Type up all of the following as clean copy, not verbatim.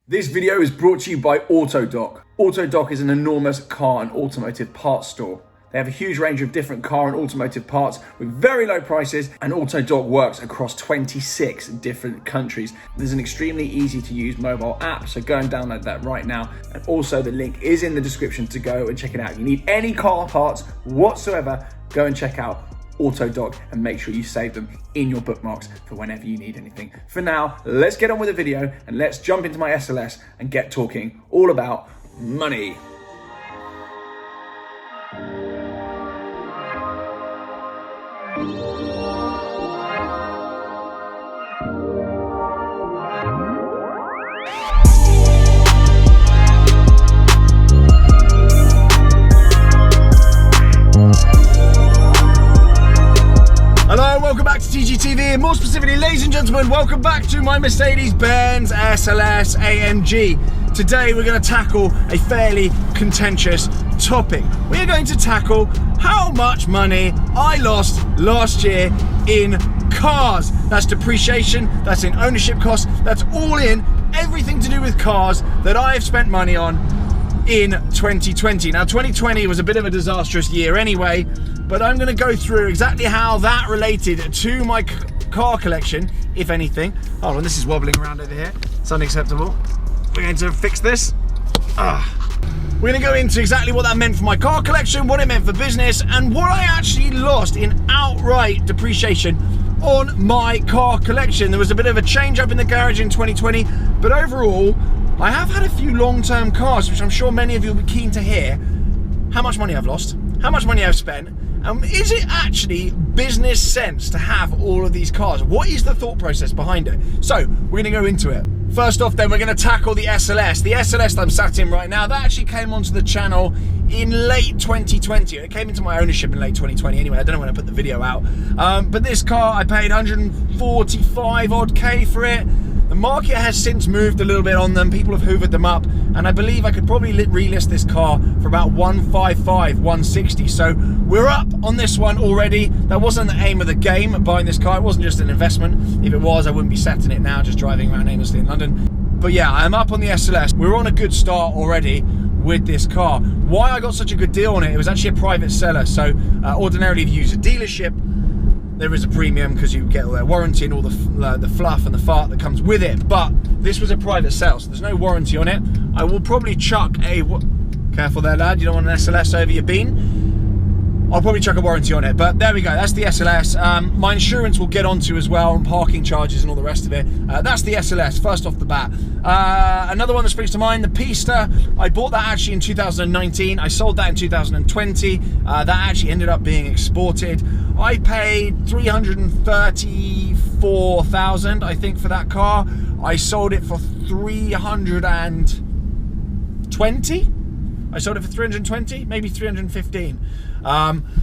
This video is brought to you by Autodoc. Autodoc is an enormous car and automotive parts store. They have a huge range of different car and automotive parts with very low prices, and Autodoc works across 26 different countries. There's an extremely easy to use mobile app, so go and download that right now. And also the link is in the description to go and check it out. If you need any car parts whatsoever, go and check out Autodoc and make sure you save them in your bookmarks for whenever you need anything. For now, let's get on with the video and let's jump into my SLS and get talking all about money. Hello, welcome back to TGTV, and more specifically, ladies and gentlemen, welcome back to my Mercedes-Benz SLS AMG. Today we're going to tackle a fairly contentious topic. We're going to tackle how much money I lost last year in cars. That's depreciation, that's in ownership costs, that's all in everything to do with cars that I have spent money on in 2020. Now 2020 was a bit of a disastrous year anyway, but I'm going to go through exactly how that related to my car collection, if anything. Hold on, this is wobbling around over here. It's unacceptable. We're going to fix this. We're going to go into exactly what that meant for my car collection, what it meant for business, and what I actually lost in outright depreciation on my car collection. There was a bit of a change up in the garage in 2020, but overall, I have had a few long-term cars, which I'm sure many of you will be keen to hear how much money I've lost, how much money I've spent. Is it actually business sense to have all of these cars? What is the thought process behind it? So we're going to go into it. First off then, we're going to tackle the SLS. The SLS that I'm sat in right now, that actually came onto the channel in late 2020. It came into my ownership in late 2020 anyway. I don't know when I put the video out. But this car, I paid 145 odd K for it. The market has since moved a little bit on them. People have hoovered them up, and I believe I could probably relist this car for about 155, 160. So we're up on this one already. That wasn't the aim of the game, buying this car. It wasn't just an investment. If it was, I wouldn't be sat in it now, just driving around aimlessly in London. But yeah, I'm up on the SLS. We're on a good start already with this car. Why I got such a good deal on it, it was actually a private seller. So ordinarily, if you use a dealership, there is a premium because you get all their warranty and all the fluff and the fart that comes with it. But this was a private sale, so there's no warranty on it. I will probably chuck a... Careful there, lad. You don't want an SLS over your bean. I'll probably chuck a warranty on it. But there we go. That's the SLS. My insurance will get onto as well, and parking charges and all the rest of it. That's the SLS, first off the bat. Another one that springs to mind, the Pista. I bought that actually in 2019. I sold that in 2020. That actually ended up being exported. I paid 334,000, I think, for that car. I sold it for 320. I sold it for 320, maybe 315.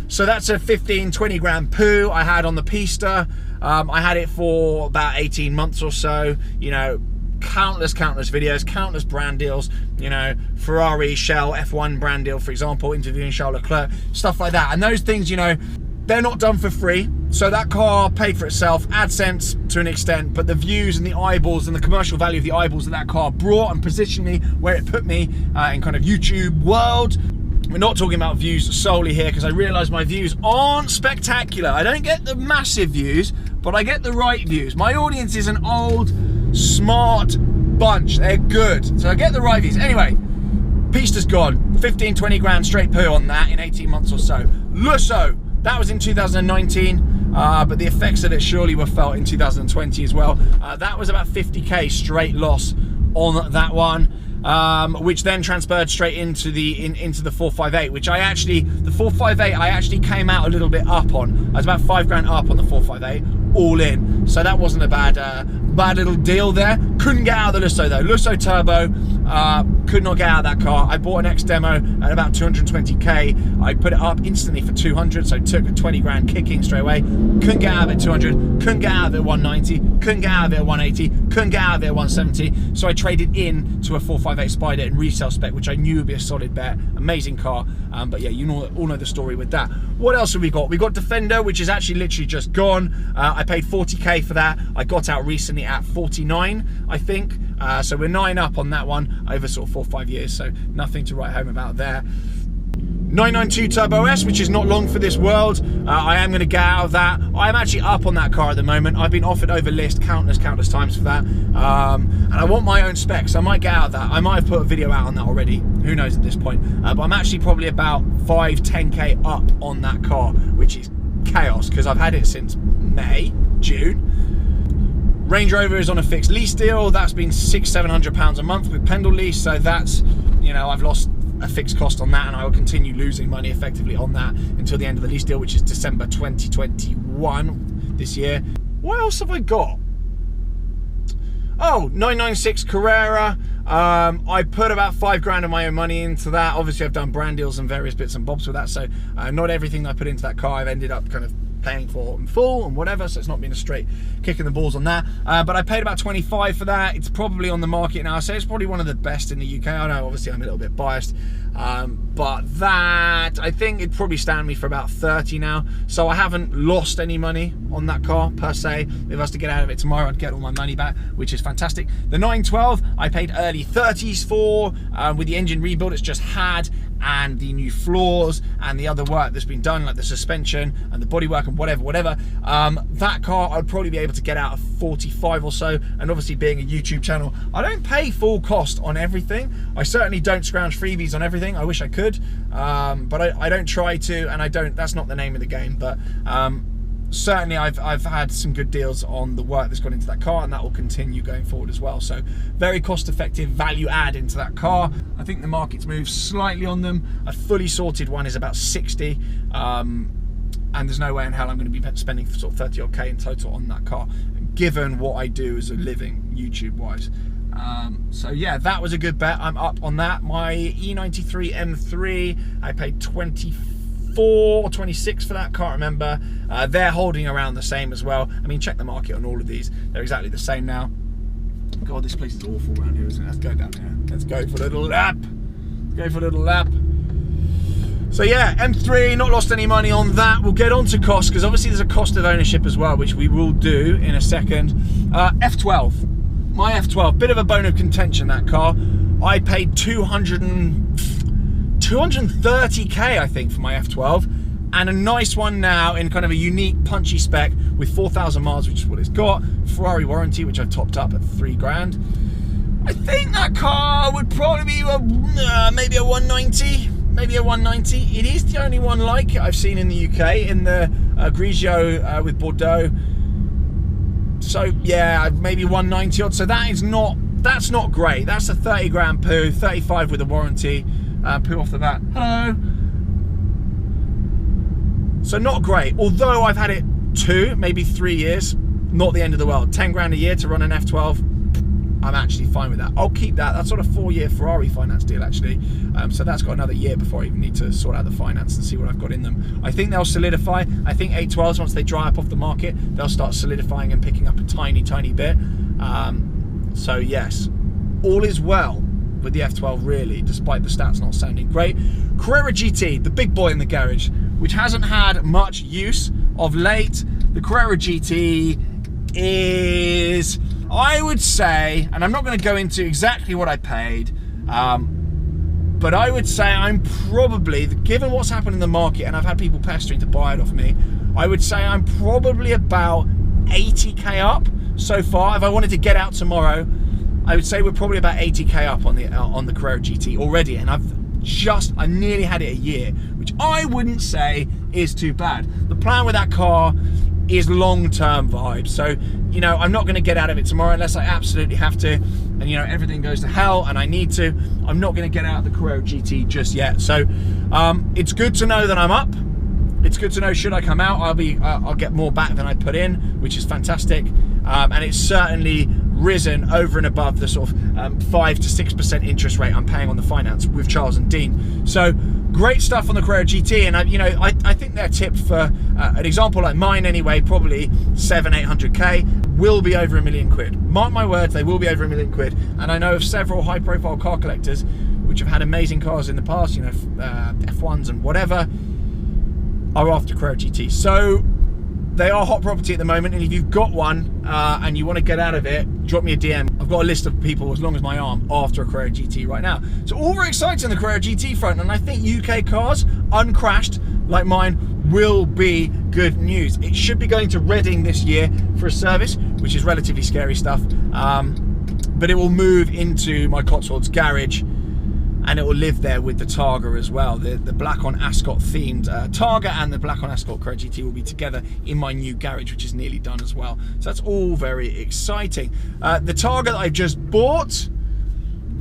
So that's a 15-20 grand poo I had on the Pista. I had it for about 18 months or so. You know, countless videos, countless brand deals. You know, Ferrari, Shell, F1 brand deal, for example, interviewing Charles Leclerc, stuff like that. And those things, you know, they're not done for free. So that car paid for itself, AdSense to an extent, but the views and the eyeballs and the commercial value of the eyeballs that car brought and positioned me where it put me in kind of YouTube world. We're not talking about views solely here, because I realise my views aren't spectacular. I don't get the massive views, but I get the right views. My audience is an old, smart bunch. They're good. So I get the right views. Anyway, Pista's gone. 15-20 grand straight poo on that in 18 months or so. Lusso. That was in 2019, but the effects of it surely were felt in 2020 as well. That was about 50k straight loss on that one, which then transferred straight into the 458, which the 458 I actually came out a little bit up on. I was about 5 grand up on the 458, all in. So that wasn't a bad little deal there. Couldn't get out of the Lusso though. Lusso Turbo, could not get out of that car. I bought an X demo at about 220k. I put it up instantly for 200, so took a 20 grand kicking straight away. Couldn't get out of it 200, couldn't get out of it 190, couldn't get out of it 180, couldn't get out of it 170. So I traded in to a 458 Spider in resale spec, which I knew would be a solid bet. Amazing car, but yeah, you all know the story with that. What else have we got? We got Defender, which is actually literally just gone. I paid 40k for that. I got out recently at 49, I think. So we're 9 up on that one over sort of 4 or 5 years, so nothing to write home about there. 992 Turbo S, which is not long for this world. I am going to get out of that. I'm actually up on that car at the moment. I've been offered over list countless times for that. And I want my own specs, so I might get out of that. I might have put a video out on that already. Who knows at this point. But I'm actually probably about 5-10k up on that car, which is chaos because I've had it since May, June. Range Rover is on a fixed lease deal. That's been £600-700 a month with Pendle lease. So that's, you know, I've lost a fixed cost on that, and I will continue losing money effectively on that until the end of the lease deal, which is December 2021 this year. What else have I got? Oh, 996 Carrera. I put about £5 of my own money into that. Obviously, I've done brand deals and various bits and bobs with that, so not everything I put into that car I've ended up kind of paying for in full and whatever, so it's not been a straight kick in the balls on that. But I paid about 25 for that. It's probably on the market now. I say it's probably one of the best in the UK. I know, obviously, I'm a little bit biased, but that, I think it'd probably stand me for about 30 now. So I haven't lost any money on that car per se. If I was to get out of it tomorrow, I'd get all my money back, which is fantastic. The 912, I paid early 30s for, with the engine rebuild it's just had, and the new floors and the other work that's been done, like the suspension and the bodywork and whatever. That car I'd probably be able to get out of 45 or so. And obviously, being a YouTube channel, I don't pay full cost on everything. I certainly don't scrounge freebies on everything. I wish I could, but I don't try to, and I don't. That's not the name of the game. But certainly I've had some good deals on the work that's gone into that car, and that will continue going forward as well. So very cost effective value add into that car. I think the market's moved slightly on them. A fully sorted one is about 60, and there's no way in hell I'm going to be spending sort of 30 odd K in total on that car, given what I do as a living YouTube wise. So yeah, that was a good bet. I'm up on that. My E93 M3, I paid 24 or 26 for that, can't remember. They're holding around the same as well. I mean, check the market on all of these, they're exactly the same now. God, this place is awful around here, isn't it? Let's go down here. Let's go for a little lap. Let's go for a little lap. So yeah, M3, not lost any money on that. We'll get on to cost, because obviously there's a cost of ownership as well, which we will do in a second. F12. My F12, bit of a bone of contention, that car. I paid 230k, I think, for my F12, and a nice one now in kind of a unique punchy spec with 4,000 miles, which is what it's got. Ferrari warranty, which I've topped up at £3 grand. I think that car would probably be maybe a 190, maybe a 190. It is the only one like it I've seen in the UK, in the Grigio with Bordeaux. So yeah, maybe 190 odd. So that's not great. That's a 30 grand poo, 35 with a warranty. Poo off the bat. Hello. So not great. Although I've had it 2, maybe 3 years, not the end of the world. 10 grand a year to run an F12. I'm actually fine with that. I'll keep that. That's on a 4-year Ferrari finance deal, actually. So that's got another year before I even need to sort out the finance and see what I've got in them. I think they'll solidify. I think 812s, once they dry up off the market, they'll start solidifying and picking up a tiny, tiny bit. So yes, all is well with the F12, really, despite the stats not sounding great. Carrera GT, the big boy in the garage, which hasn't had much use of late. The Carrera GT is, I would say, and I'm not going to go into exactly what I paid, but I would say I'm probably, given what's happened in the market, and I've had people pestering to buy it off me, I would say I'm probably about 80k up so far. If I wanted to get out tomorrow, I would say we're probably about 80k up on the Carrera GT already, and I nearly had it a year, which I wouldn't say is too bad. The plan with that car is long-term vibes. So, you know, I'm not going to get out of it tomorrow unless I absolutely have to, and, you know, everything goes to hell and I need to. I'm not going to get out of the Carrera GT just yet. So it's good to know that I'm up. It's good to know, should I come out, I'll get more back than I put in, which is fantastic. And it's certainly risen over and above the sort of 5 to 6% interest rate I'm paying on the finance with Charles and Dean. So great stuff on the Carrera GT, and I think they're tipped for an example like mine anyway, probably 700-800k, will be over £1 million. Mark my words, they will be over £1 million. And I know of several high-profile car collectors which have had amazing cars in the past, you know, F1s and whatever, are after Carrera GT. So they are hot property at the moment, and if you've got one and you want to get out of it, drop me a DM. I've got a list of people as long as my arm after a Carrera GT right now. So all very exciting on the Carrera GT front, and I think UK cars, uncrashed like mine, will be good news. It should be going to Reading this year for a service, which is relatively scary stuff, but it will move into my Cotswolds garage, and it will live there with the Targa as well. The black on Ascot themed Targa and the black on Ascot Carrera GT will be together in my new garage, which is nearly done as well. So that's all very exciting. The Targa that I've just bought,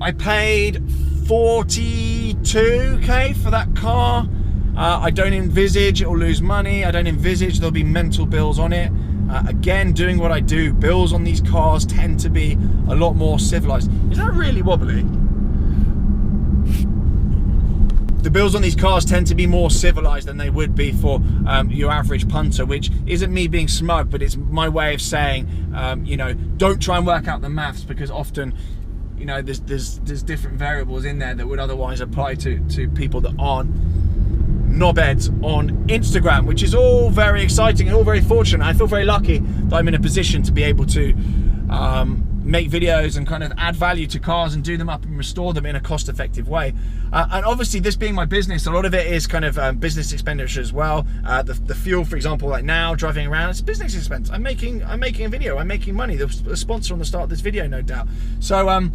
I paid 42k for that car. I don't envisage it will lose money. I don't envisage there'll be mental bills on it. Again, doing what I do, bills on these cars tend to be a lot more civilized. Is that really wobbly? The bills on these cars tend to be more civilized than they would be for your average punter, which isn't me being smug, but it's my way of saying, you know, don't try and work out the maths, because often, you know, there's different variables in there that would otherwise apply to people that aren't knobheads on Instagram, which is all very exciting and all very fortunate. I feel very lucky that I'm in a position to be able to make videos and kind of add value to cars and do them up and restore them in a cost-effective way. And obviously, this being my business, a lot of it is kind of business expenditure as well. The fuel, for example, like now driving around, it's business expense. I'm making a video. I'm making money. The sponsor on the start of this video, no doubt. So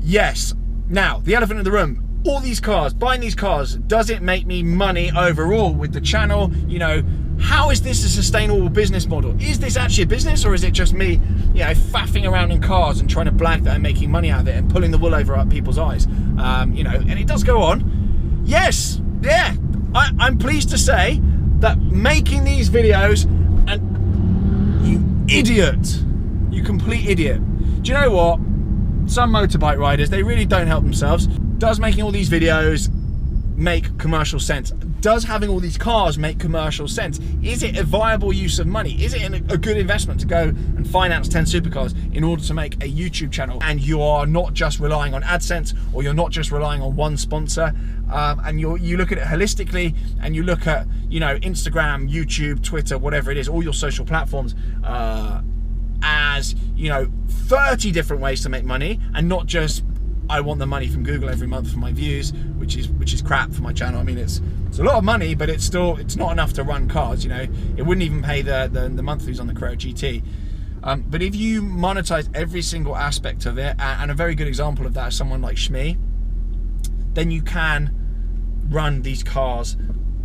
yes. Now, the elephant in the room. All these cars, buying these cars, does it make me money overall with the channel? You know, how is this a sustainable business model? Is this actually a business, or is it just me, you know, faffing around in cars and trying to blag that I'm making money out of it and pulling the wool over people's eyes? You know, and it does go on. Yes, yeah, I'm pleased to say that making these videos, and you idiot, you complete idiot. Do you know what? Some motorbike riders, they really don't help themselves. Does making all these videos make commercial sense? Does having all these cars make commercial sense? Is it a viable use of money? Is it a good investment to go and finance 10 supercars in order to make a YouTube channel, and you are not just relying on AdSense, or you're not just relying on one sponsor, and you look at it holistically, and you look at, you know, Instagram, YouTube, Twitter, whatever it is, all your social platforms, as, you know, 30 different ways to make money, and not just I want the money from Google every month for my views, which is crap for my channel. I mean, it's a lot of money, but it's not enough to run cars. You know, it wouldn't even pay the monthlies on the Carrera GT. But if you monetize every single aspect of it, and a very good example of that is someone like Shmee, then you can run these cars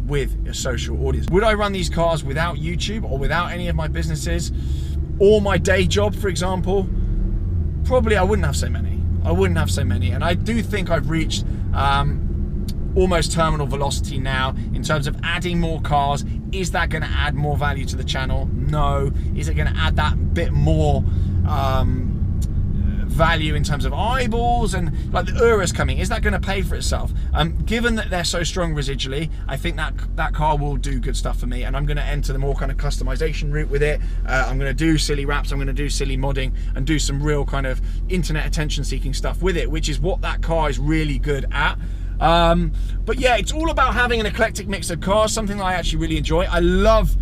with a social audience. Would I run these cars without YouTube or without any of my businesses or my day job, for example? Probably I wouldn't have so many. I wouldn't have so many, and I do think I've reached almost terminal velocity now in terms of adding more cars. Is that going to add more value to the channel? No. Is it going to add that bit more value in terms of eyeballs, and like the Urus coming, is that going to pay for itself? Given that they're so strong residually, I think that car will do good stuff for me, and I'm going to enter the more kind of customization route with it. I'm going to do silly wraps, I'm going to do silly modding, and do some real kind of internet attention seeking stuff with it, which is what that car is really good at. But yeah, it's all about having an eclectic mix of cars, something that I actually really enjoy. I love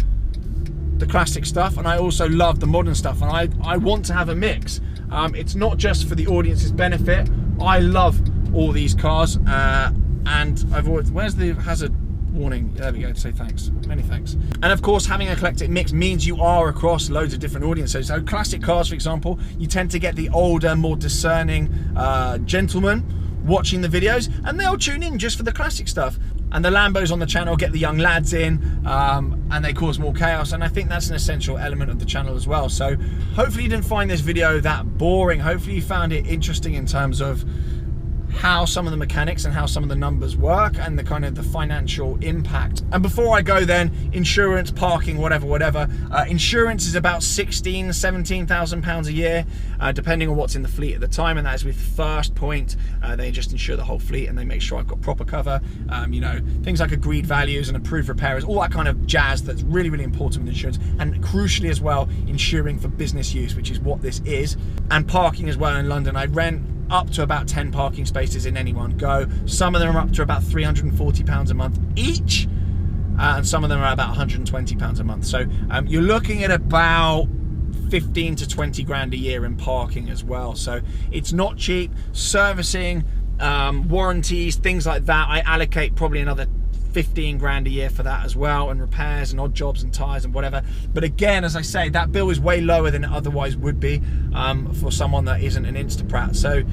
the classic stuff, and I also love the modern stuff, and I want to have a mix. It's not just for the audience's benefit. I love all these cars, and I've always, where's the hazard warning? There we go, to say thanks, many thanks. And of course, having an eclectic mix means you are across loads of different audiences. So classic cars, for example, you tend to get the older, more discerning gentlemen watching the videos, and they'll tune in just for the classic stuff. And the Lambos on the channel get the young lads in, and they cause more chaos, and I think that's an essential element of the channel as well. So hopefully you didn't find this video that boring. Hopefully you found it interesting in terms of how some of the mechanics and how some of the numbers work, and the kind of the financial impact. And before I go then, insurance, parking, whatever. Insurance is about £17,000 a year, depending on what's in the fleet at the time, and that is with First Point. They just insure the whole fleet, and they make sure I've got proper cover. You know, things like agreed values and approved repairers, all that kind of jazz that's really, really important with insurance. And crucially as well, insuring for business use, which is what this is. And parking as well in London. I rent up to about 10 parking spaces in any one go. Some of them are up to about £340 a month each, and some of them are about £120 a month. So you're looking at about 15 to 20 grand a year in parking as well. So it's not cheap. Servicing, warranties, things like that, I allocate probably another 15 grand a year for that as well, and repairs and odd jobs and tyres and whatever. But again, as I say, that bill is way lower than it otherwise would be for someone that isn't an Instaprat. So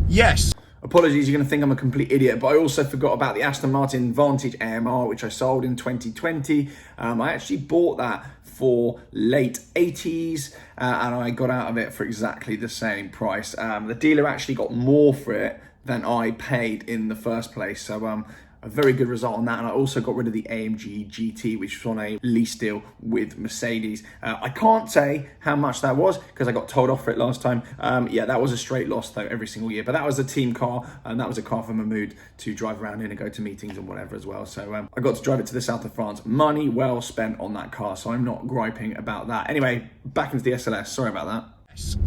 yes. Apologies, you're going to think I'm a complete idiot, but I also forgot about the Aston Martin Vantage AMR, which I sold in 2020. I actually bought that for late 80s, and I got out of it for exactly the same price. The dealer actually got more for it than I paid in the first place, so a very good result on that. And I also got rid of the AMG GT, which was on a lease deal with Mercedes. I can't say how much that was because I got told off for it last time. Yeah, that was a straight loss though every single year, but that was a team car, and that was a car for Mahmoud to drive around in and go to meetings and whatever as well. So I got to drive it to the south of France. Money well spent on that car, so I'm not griping about that. Anyway, back into the SLS. Sorry about that.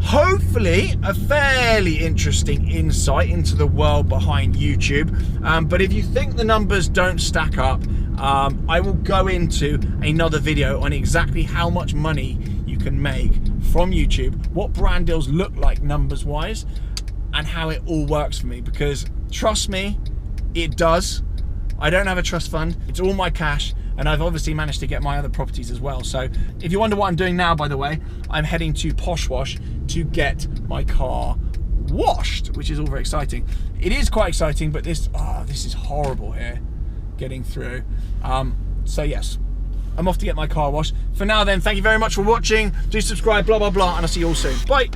Hopefully a fairly interesting insight into the world behind YouTube, but if you think the numbers don't stack up, I will go into another video on exactly how much money you can make from YouTube, what brand deals look like numbers wise, and how it all works for me, because trust me, it does. I don't have a trust fund, it's all my cash, and I've obviously managed to get my other properties as well. So if you wonder what I'm doing now, by the way, I'm heading to Porsche Wash to get my car washed, which is all very exciting. It is quite exciting, but this is horrible here, getting through. So yes, I'm off to get my car washed. For now then, thank you very much for watching. Do subscribe, blah, blah, blah, and I'll see you all soon. Bye.